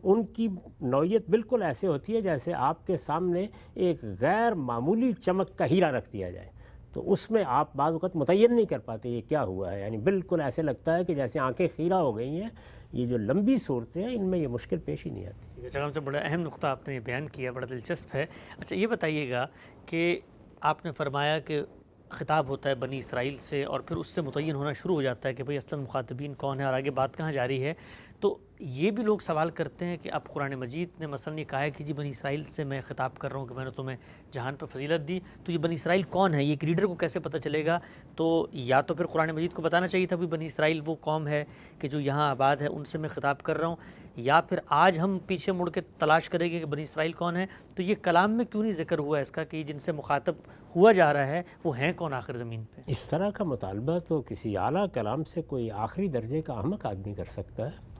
ان کی نوعیت بالکل ایسے ہوتی ہے جیسے آپ کے سامنے ایک غیر معمولی چمک کا ہیرا رکھ دیا جائے، تو اس میں آپ بعض وقت متعین نہیں کر پاتے یہ کیا ہوا ہے، یعنی بالکل ایسے لگتا ہے کہ جیسے آنکھیں خیرہ ہو گئی ہیں۔ یہ جو لمبی صورتیں ہیں ان میں یہ مشکل پیش ہی نہیں آتی۔ جگہ سے بڑا اہم نقطہ آپ نے بیان کیا، بڑا دلچسپ ہے۔ اچھا یہ بتائیے گا کہ آپ نے فرمایا کہ خطاب ہوتا ہے بنی اسرائیل سے اور پھر اس سے متعین ہونا شروع ہو جاتا ہے کہ بھئی اصلاً مخاطبین کون ہے اور آگے بات کہاں جاری ہے، تو یہ بھی لوگ سوال کرتے ہیں کہ اب قرآن مجید نے مثلاً یہ کہا ہے کہ جی بنی اسرائیل سے میں خطاب کر رہا ہوں کہ میں نے تمہیں جہان پر فضیلت دی، تو یہ بنی اسرائیل کون ہے، یہ ایک ریڈر کو کیسے پتہ چلے گا؟ تو یا تو پھر قرآن مجید کو بتانا چاہیے تھا کہ بنی اسرائیل وہ قوم ہے کہ جو یہاں آباد ہے، ان سے میں خطاب کر رہا ہوں، یا پھر آج ہم پیچھے مڑ کے تلاش کریں گے کہ بنی اسرائیل کون ہے، تو یہ کلام میں کیوں نہیں ذکر ہوا اس کا کہ جن سے مخاطب ہوا جا رہا ہے وہ ہیں کون آخر زمین پہ؟ اس طرح کا مطالبہ تو کسی اعلیٰ کلام سے کوئی آخری درجے کا احمق آدمی کر سکتا ہے۔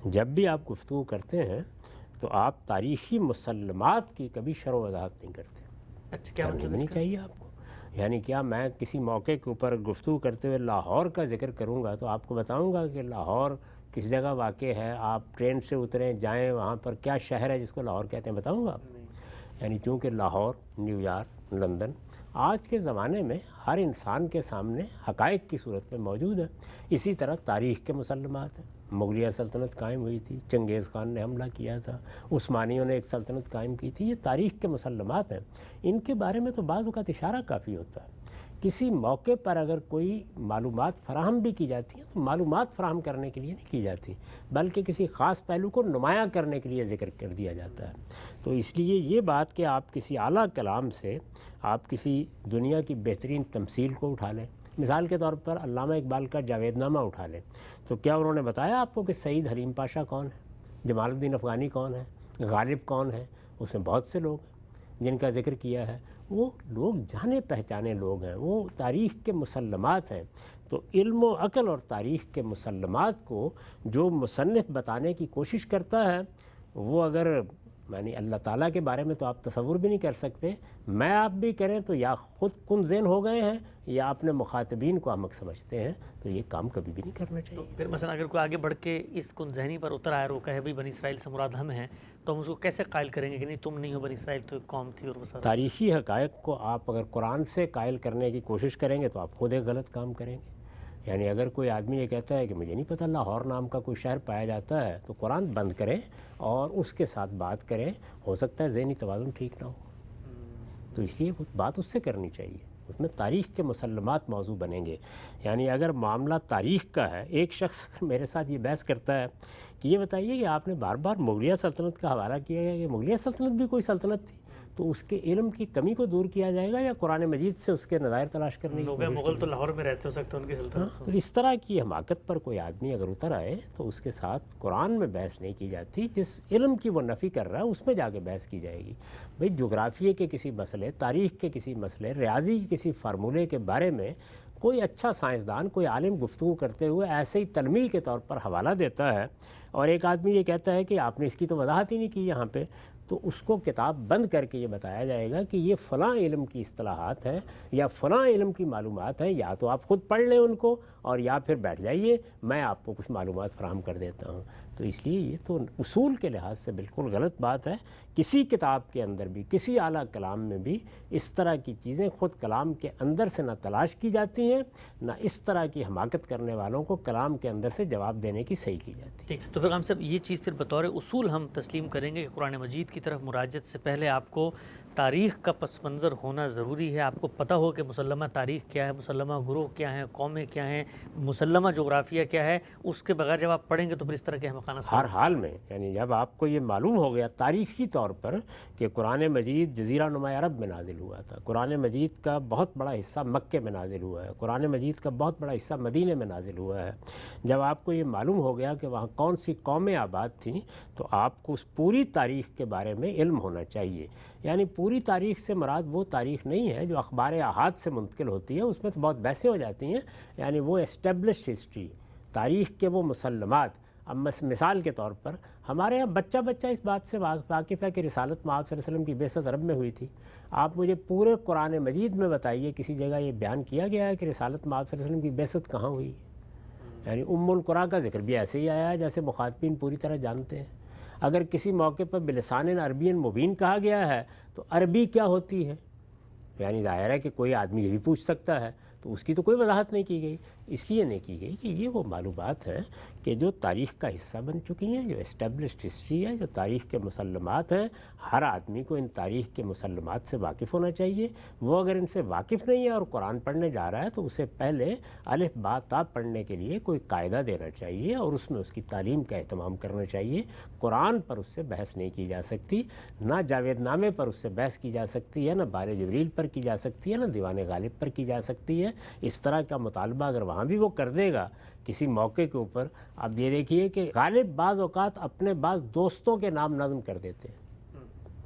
جب بھی آپ گفتگو کرتے ہیں تو آپ تاریخی مسلمات کی کبھی شرح و وضاحت نہیں کرتے۔ اچھا، کیا کرنی مطلب بھی نہیں چاہیے آپ کو۔ یعنی کیا میں کسی موقع کے اوپر گفتگو کرتے ہوئے لاہور کا ذکر کروں گا تو آپ کو بتاؤں گا کہ لاہور کس جگہ واقع ہے، آپ ٹرین سے اتریں جائیں وہاں پر کیا شہر ہے جس کو لاہور کہتے ہیں، بتاؤں گا آپ کو؟ یعنی چونکہ لاہور، نیو یارک، لندن آج کے زمانے میں ہر انسان کے سامنے حقائق کی صورت میں موجود ہے۔ اسی طرح تاریخ کے مسلمات ہیں۔ مغلیہ سلطنت قائم ہوئی تھی، چنگیز خان نے حملہ کیا تھا، عثمانیوں نے ایک سلطنت قائم کی تھی، یہ تاریخ کے مسلمات ہیں۔ ان کے بارے میں تو بعض اوقات اشارہ کافی ہوتا ہے۔ کسی موقع پر اگر کوئی معلومات فراہم بھی کی جاتی ہیں تو معلومات فراہم کرنے کے لیے نہیں کی جاتی، بلکہ کسی خاص پہلو کو نمایاں کرنے کے لیے ذکر کر دیا جاتا ہے۔ تو اس لیے یہ بات کہ آپ کسی اعلیٰ کلام سے آپ کسی دنیا کی بہترین تمثیل کو اٹھا لیں، مثال کے طور پر علامہ اقبال کا جاوید نامہ اٹھا لیں، تو کیا انہوں نے بتایا آپ کو کہ سعید حلیم پاشا کون ہے، جمال الدین افغانی کون ہے، غالب کون ہے؟ اس میں بہت سے لوگ ہیں جن کا ذکر کیا ہے۔ وہ لوگ جانے پہچانے لوگ ہیں، وہ تاریخ کے مسلمات ہیں۔ تو علم و عقل اور تاریخ کے مسلمات کو جو مصنف بتانے کی کوشش کرتا ہے، وہ اگر یعنی اللہ تعالیٰ کے بارے میں تو آپ تصور بھی نہیں کر سکتے، میں آپ بھی کریں تو یا خود کن ذہن ہو گئے ہیں یا اپنے مخاطبین کو احمق سمجھتے ہیں، تو یہ کام کبھی بھی نہیں کرنا چاہیے۔ تو پھر مثلا اگر کوئی آگے بڑھ کے اس کن ذہنی پر اتر آئے اور وہ کہے بھائی بنی اسرائیل سے مراد ہم ہیں، تو ہم اس کو کیسے قائل کریں گے کہ نہیں تم نہیں ہو، بنی اسرائیل تو ایک قوم تھی اور وہ سارا؟ تاریخی حقائق کو آپ اگر قرآن سے قائل کرنے کی کوشش کریں گے تو آپ خود ایک غلط کام کریں گے۔ یعنی اگر کوئی آدمی یہ کہتا ہے کہ مجھے نہیں پتہ لاہور نام کا کوئی شہر پایا جاتا ہے، تو قرآن بند کریں اور اس کے ساتھ بات کریں، ہو سکتا ہے ذہنی توازن ٹھیک نہ ہو، تو اس لیے بات اس سے کرنی چاہیے، اس میں تاریخ کے مسلمات موضوع بنیں گے۔ یعنی اگر معاملہ تاریخ کا ہے، ایک شخص میرے ساتھ یہ بحث کرتا ہے کہ یہ بتائیے کہ آپ نے بار بار مغلیہ سلطنت کا حوالہ کیا ہے، کہ مغلیہ سلطنت بھی کوئی سلطنت تھی، تو اس کے علم کی کمی کو دور کیا جائے گا یا قرآن مجید سے اس کے نظائر تلاش کرنے کی کوشش؟ مغل تو لاہور میں رہتے ہو سکتے ہیں، ان کی سلطنت۔ تو اس طرح کی حماقت پر کوئی آدمی اگر اتر آئے تو اس کے ساتھ قرآن میں بحث نہیں کی جاتی، جس علم کی وہ نفی کر رہا ہے اس میں جا کے بحث کی جائے گی۔ بھئی جغرافیے کے کسی مسئلے، تاریخ کے کسی مسئلے، ریاضی کے کسی فارمولے کے بارے میں کوئی اچھا سائنسدان، کوئی عالم گفتگو کرتے ہوئے ایسے ہی تلمیح کے طور پر حوالہ دیتا ہے اور ایک آدمی یہ کہتا ہے کہ آپ نے اس کی تو وضاحت ہی نہیں کی یہاں پہ، تو اس کو کتاب بند کر کے یہ بتایا جائے گا کہ یہ فلاں علم کی اصطلاحات ہیں یا فلاں علم کی معلومات ہیں، یا تو آپ خود پڑھ لیں ان کو اور یا پھر بیٹھ جائیے، میں آپ کو کچھ معلومات فراہم کر دیتا ہوں۔ تو اس لیے یہ تو اصول کے لحاظ سے بالکل غلط بات ہے۔ کسی کتاب کے اندر بھی، کسی اعلیٰ کلام میں بھی اس طرح کی چیزیں خود کلام کے اندر سے نہ تلاش کی جاتی ہیں، نہ اس طرح کی حماقت کرنے والوں کو کلام کے اندر سے جواب دینے کی صحیح کی جاتی ہے۔ ٹھیک، تو پھر ہم سب یہ چیز پھر بطور اصول ہم تسلیم کریں گے کہ قرآن مجید کی طرف مراجعت سے پہلے آپ کو تاریخ کا پس منظر ہونا ضروری ہے، آپ کو پتہ ہو کہ مسلمہ تاریخ کیا ہے، مسلمہ گروہ کیا ہیں، قومیں کیا ہیں، مسلمہ جغرافیہ کیا ہے، اس کے بغیر جب آپ پڑھیں گے تو پھر اس طرح کے احمقانہ ہر حال میں یعنی جب آپ کو یہ معلوم ہو گیا تاریخی طور پر کہ قرآن مجید جزیرہ نما عرب میں نازل ہوا تھا، قرآن مجید کا بہت بڑا حصہ مکے میں نازل ہوا ہے، قرآن مجید کا بہت بڑا حصہ مدینے میں نازل ہوا ہے، جب آپ کو یہ معلوم ہو گیا کہ وہاں کون سی قومیں آباد تھیں، تو آپ کو اس پوری تاریخ کے بارے میں علم ہونا چاہیے۔ یعنی پوری تاریخ سے مراد وہ تاریخ نہیں ہے جو اخبار احاد سے منتقل ہوتی ہے، اس میں تو بہت بحثیں ہو جاتی ہیں، یعنی وہ اسٹیبلشڈ ہسٹری، تاریخ کے وہ مسلمات۔ اب مثال کے طور پر ہمارے یہاں بچہ اس بات سے واقف ہے کہ رسالت مآب صلی اللہ علیہ وسلم کی بعثت عرب میں ہوئی تھی۔ آپ مجھے پورے قرآن مجید میں بتائیے کسی جگہ یہ بیان کیا گیا ہے کہ رسالت مآب صلی اللہ علیہ وسلم کی بعثت کہاں ہوئی؟ یعنی القریٰ کا ذکر بھی ایسے ہی آیا ہے جیسے مخاطبین پوری طرح جانتے ہیں۔ اگر کسی موقع پر بلسان عربی مبین کہا گیا ہے تو عربی کیا ہوتی ہے؟ یعنی ظاہر ہے کہ کوئی آدمی یہ بھی پوچھ سکتا ہے، تو اس کی تو کوئی وضاحت نہیں کی گئی۔ اس لیے نہیں کی گئی کہ یہ وہ معلومات ہیں کہ جو تاریخ کا حصہ بن چکی ہیں، جو اسٹیبلشڈ ہسٹری ہے، جو تاریخ کے مسلمات ہیں۔ ہر آدمی کو ان تاریخ کے مسلمات سے واقف ہونا چاہیے۔ وہ اگر ان سے واقف نہیں ہے اور قرآن پڑھنے جا رہا ہے تو اسے پہلے الف با تا پڑھنے کے لیے کوئی قاعدہ دینا چاہیے اور اس میں اس کی تعلیم کا اہتمام کرنا چاہیے۔ قرآن پر اس سے بحث نہیں کی جا سکتی، نہ جاوید نامے پر اس سے بحث کی جا سکتی ہے، نہ بار جبریل پر کی جا سکتی ہے، نہ دیوان غالب پر کی جا سکتی ہے۔ اس طرح کا مطالبہ اگر وہاں بھی وہ کر دے گا کسی موقع کے اوپر، آپ یہ دیکھیے کہ غالب بعض اوقات اپنے بعض دوستوں کے نام نظم کر دیتے ہیں،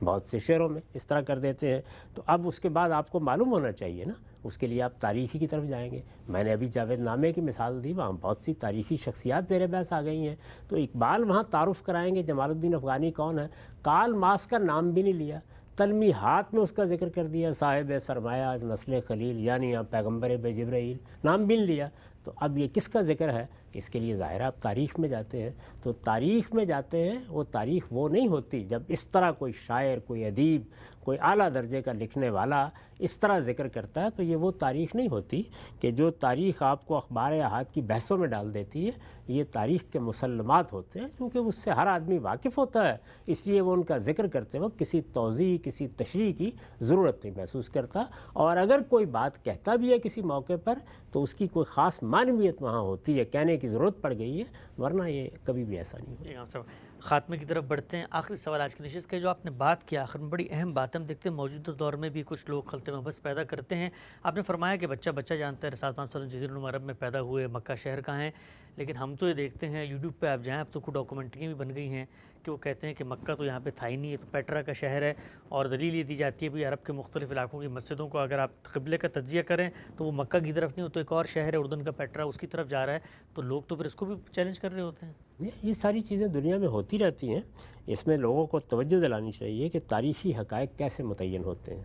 بہت سے شعروں میں اس طرح کر دیتے ہیں، تو اب اس کے بعد آپ کو معلوم ہونا چاہیے نا، اس کے لیے آپ تاریخی کی طرف جائیں گے۔ میں نے ابھی جاوید نامے کی مثال دی، وہاں بہت سی تاریخی شخصیات زیر بحث آ گئی ہیں، تو اقبال وہاں تعارف کرائیں گے جمال الدین افغانی کون ہے، کارل مارکس کا نام بھی نہیں لیا، تلمیحات میں اس کا ذکر کر دیا، صاحب سرمایہ از نسل خلیل، یعنی یہاں پیغمبر بے جبرائیل نام بھی نہیں لیا، تو اب یہ کس کا ذکر ہے؟ اس کے لیے ظاہر ہے آپ تاریخ میں جاتے ہیں، تو تاریخ میں جاتے ہیں، وہ تاریخ وہ نہیں ہوتی جب اس طرح کوئی شاعر، کوئی ادیب، کوئی اعلیٰ درجے کا لکھنے والا اس طرح ذکر کرتا ہے، تو یہ وہ تاریخ نہیں ہوتی کہ جو تاریخ آپ کو اخبار احاد کی بحثوں میں ڈال دیتی ہے، یہ تاریخ کے مسلمات ہوتے ہیں، کیونکہ اس سے ہر آدمی واقف ہوتا ہے، اس لیے وہ ان کا ذکر کرتے وقت کسی توضیح، کسی تشریح کی ضرورت نہیں محسوس کرتا، اور اگر کوئی بات کہتا بھی ہے کسی موقع پر تو اس کی کوئی خاص معنویت وہاں ہوتی ہے، کہنے کی ضرورت پڑ گئی ہے، ورنہ یہ کبھی بھی ایسا نہیں ہوتا۔ خاتمے کی طرف بڑھتے ہیں۔ آخری سوال آج کی نشست کا، جو آپ نے بات کیا آخر میں بڑی اہم بات ہم دیکھتے ہیں موجودہ دور میں بھی کچھ لوگ خلط محبت پیدا کرتے ہیں۔ آپ نے فرمایا کہ بچہ بچہ جانتا ہے رسالت محمد صلی اللہ علیہ وسلم جزیرہ نما عرب میں پیدا ہوئے، مکہ شہر کہاں ہیں، لیکن ہم تو یہ دیکھتے ہیں یوٹیوب پہ آپ جائیں، اب تو کچھ ڈاکومنٹریاں بھی بن گئی ہیں کہ وہ کہتے ہیں کہ مکہ تو یہاں پہ تھا ہی نہیں، یہ تو پیٹرا کا شہر ہے، اور دلیل یہ دی جاتی ہے بھی عرب کے مختلف علاقوں کی مسجدوں کو اگر آپ قبلے کا تجزیہ کریں تو وہ مکہ کی طرف نہیں، وہ تو ایک اور شہر ہے اردن کا پیٹرا، اس کی طرف جا رہا ہے، تو لوگ تو پھر اس کو بھی چیلنج کر رہے ہوتے ہیں۔ یہ ساری چیزیں دنیا میں ہوتی رہتی ہیں، اس میں لوگوں کو توجہ دلانی چاہیے کہ تاریخی حقائق کیسے متعین ہوتے ہیں۔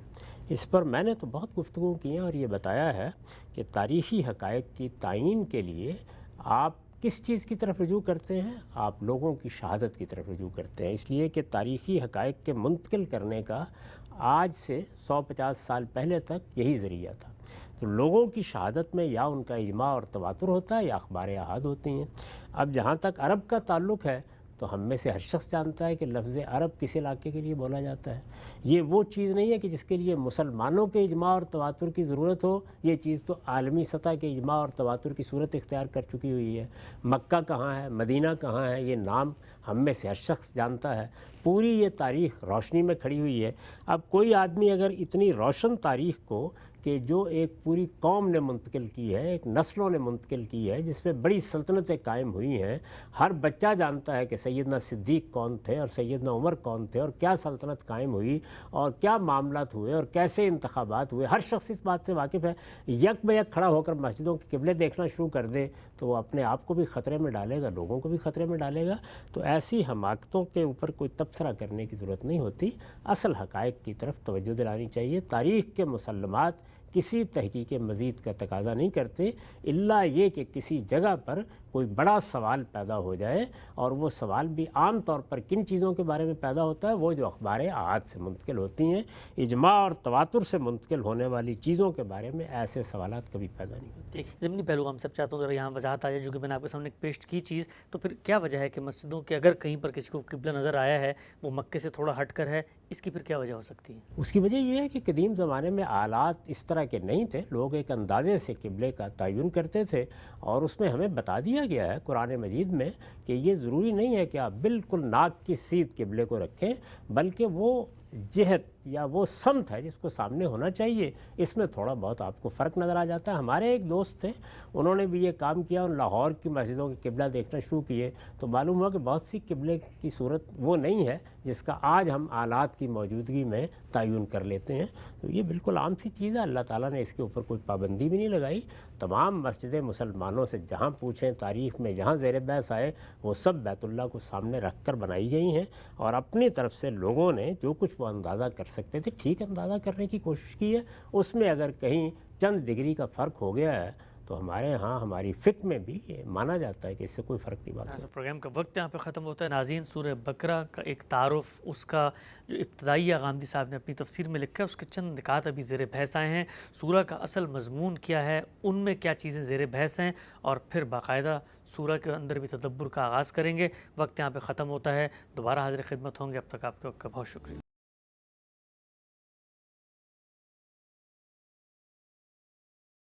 اس پر میں نے تو بہت گفتگو کی ہیں اور یہ بتایا ہے کہ تاریخی حقائق کی تعیین کے لیے آپ کس چیز کی طرف رجوع کرتے ہیں؟ آپ لوگوں کی شہادت کی طرف رجوع کرتے ہیں، اس لیے کہ تاریخی حقائق کے منتقل کرنے کا آج سے 150 سال پہلے تک یہی ذریعہ تھا، تو لوگوں کی شہادت میں یا ان کا اجماع اور تواتر ہوتا ہے یا اخبار احاد ہوتی ہیں۔ اب جہاں تک عرب کا تعلق ہے تو ہم میں سے ہر شخص جانتا ہے کہ لفظ عرب کس علاقے کے لیے بولا جاتا ہے، یہ وہ چیز نہیں ہے کہ جس کے لیے مسلمانوں کے اجماع اور تواتر کی ضرورت ہو، یہ چیز تو عالمی سطح کے اجماع اور تواتر کی صورت اختیار کر چکی ہوئی ہے۔ مکہ کہاں ہے، مدینہ کہاں ہے، یہ نام ہم میں سے ہر شخص جانتا ہے، پوری یہ تاریخ روشنی میں کھڑی ہوئی ہے۔ اب کوئی آدمی اگر اتنی روشن تاریخ کو کہ جو ایک پوری قوم نے منتقل کی ہے، ایک نسلوں نے منتقل کی ہے، جس میں بڑی سلطنتیں قائم ہوئی ہیں، ہر بچہ جانتا ہے کہ سیدنا صدیق کون تھے اور سیدنا عمر کون تھے اور کیا سلطنت قائم ہوئی اور کیا معاملات ہوئے اور کیسے انتخابات ہوئے، ہر شخص اس بات سے واقف ہے۔ یک بہ یک کھڑا ہو کر مسجدوں کے قبلے دیکھنا شروع کر دے تو وہ اپنے آپ کو بھی خطرے میں ڈالے گا، لوگوں کو بھی خطرے میں ڈالے گا، تو ایسی حماقتوں کے اوپر کوئی تبصرہ کرنے کی ضرورت نہیں ہوتی، اصل حقائق کی طرف توجہ دلانی چاہیے۔ تاریخ کے مسلمات کسی تحقیق مزید کا تقاضا نہیں کرتے، الا یہ کہ کسی جگہ پر کوئی بڑا سوال پیدا ہو جائے، اور وہ سوال بھی عام طور پر کن چیزوں کے بارے میں پیدا ہوتا ہے، وہ جو اخبار احاد سے منتقل ہوتی ہیں، اجماع اور تواتر سے منتقل ہونے والی چیزوں کے بارے میں ایسے سوالات کبھی پیدا نہیں ہوتے۔ ضمنی پہلو ہم سب چاہتا ہوں ذرا یہاں وضاحت آ جائے، جو کہ میں نے آپ کے سامنے پیش کی چیز، تو پھر کیا وجہ ہے کہ مسجدوں کے اگر کہیں پر کسی کو قبلہ نظر آیا ہے وہ مکے سے تھوڑا ہٹ کر ہے، اس کی پھر کیا وجہ ہو سکتی ہے؟ اس کی وجہ یہ ہے کہ قدیم زمانے میں آلات اس طرح کے نہیں تھے، لوگ ایک اندازے سے قبلے کا تعین کرتے تھے، اور اس میں ہمیں بتا دیا گیا ہے قرآن مجید میں کہ یہ ضروری نہیں ہے کہ آپ بالکل ناک کی سیدھ قبلے کو رکھیں، بلکہ وہ جہت یا وہ سمت ہے جس کو سامنے ہونا چاہیے، اس میں تھوڑا بہت آپ کو فرق نظر آ جاتا ہے۔ ہمارے ایک دوست تھے، انہوں نے بھی یہ کام کیا، اور لاہور کی مسجدوں کے قبلہ دیکھنا شروع کیے تو معلوم ہوا کہ بہت سی قبلے کی صورت وہ نہیں ہے جس کا آج ہم آلات کی موجودگی میں تعین کر لیتے ہیں، تو یہ بالکل عام سی چیز ہے، اللہ تعالیٰ نے اس کے اوپر کوئی پابندی بھی نہیں لگائی۔ تمام مسجدیں مسلمانوں سے جہاں پوچھیں تاریخ میں جہاں زیر بحث آئے وہ سب بیت اللہ کو سامنے رکھ کر بنائی گئی ہیں، اور اپنی طرف سے لوگوں نے جو کچھ وہ اندازہ کر سکتے تھے ٹھیک اندازہ کرنے کی کوشش کی ہے۔ اس میں اگر کہیں چند ڈگری کا فرق ہو گیا ہے تو ہمارے ہاں ہماری فقہ میں بھی یہ مانا جاتا ہے کہ اس سے کوئی فرق نہیں پڑتا۔ پروگرام کا وقت یہاں پہ ختم ہوتا ہے۔ ناظرین، سورہ بقرہ کا ایک تعارف، اس کا جو ابتدائی غامدی صاحب نے اپنی تفسیر میں لکھا ہے، اس کے چند نکات ابھی زیر بحث آئے ہیں، سورہ کا اصل مضمون کیا ہے، ان میں کیا چیزیں زیر بحث ہیں، اور پھر باقاعدہ سورہ کے اندر بھی تدبر کا آغاز کریں گے۔ وقت یہاں پہ ختم ہوتا ہے، دوبارہ حاضر خدمت ہوں گے، اب تک آپ کا بہت شکریہ۔